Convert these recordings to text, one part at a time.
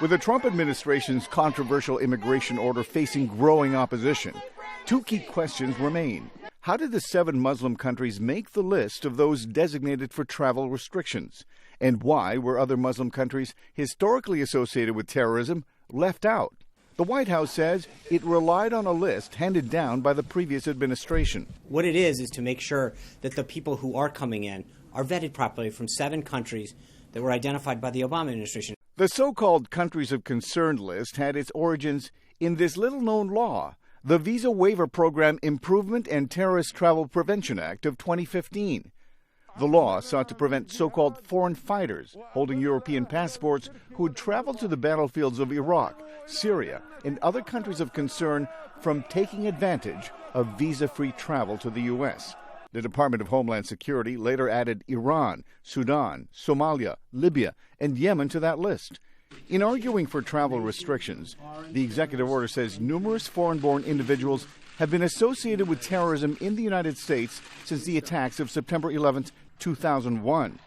With the Trump administration's controversial immigration order facing growing opposition, two key questions remain. How did the 7 Muslim countries make the list of those designated for travel restrictions? And why were other Muslim countries historically associated with terrorism left out? The White House says it relied on a list handed down by the previous administration. What it is to make sure that the people who are coming in are vetted properly from 7 countries that were identified by the Obama administration. The so-called Countries of Concern list had its origins in this little-known law, the Visa Waiver Program Improvement and Terrorist Travel Prevention Act of 2015. The law sought to prevent so-called foreign fighters holding European passports who had traveled to the battlefields of Iraq, Syria, and other countries of concern from taking advantage of visa-free travel to the U.S. The Department of Homeland Security later added Iran, Sudan, Somalia, Libya, and Yemen to that list. In arguing for travel restrictions, the executive order says numerous foreign-born individuals have been associated with terrorism in the United States since the attacks of September 11, 2001.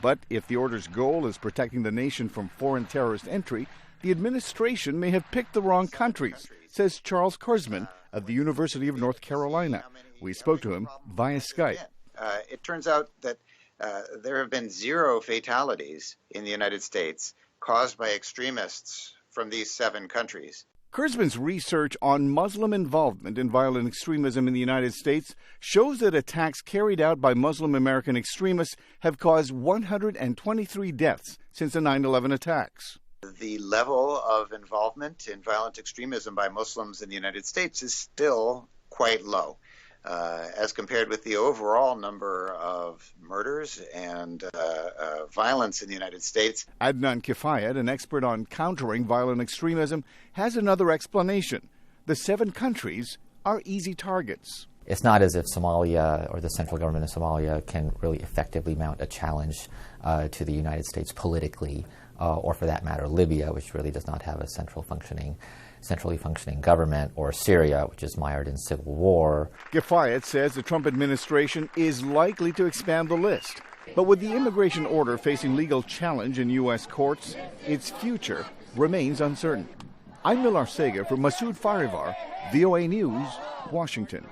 But if the order's goal is protecting the nation from foreign terrorist entry, the administration may have picked the wrong countries, says Charles Kurzman of the University of North Carolina. We spoke to him via Skype. It turns out that there have been 0 fatalities in the United States caused by extremists from these 7 countries. Kurzman's research on Muslim involvement in violent extremism in the United States shows that attacks carried out by Muslim American extremists have caused 123 deaths since the 9/11 attacks. The level of involvement in violent extremism by Muslims in the United States is still quite low, as compared with the overall number of murders and violence in the United States. Adnan Kifayat, an expert on countering violent extremism, has another explanation. The 7 countries are easy targets. It's not as if Somalia or the central government of Somalia can really effectively mount a challenge to the United States politically, or for that matter, Libya, which really does not have a centrally functioning government, or Syria, which is mired in civil war. Kifayat says the Trump administration is likely to expand the list. But with the immigration order facing legal challenge in U.S. courts, its future remains uncertain. I'm Millar Sega for Masood Farivar, VOA News, Washington.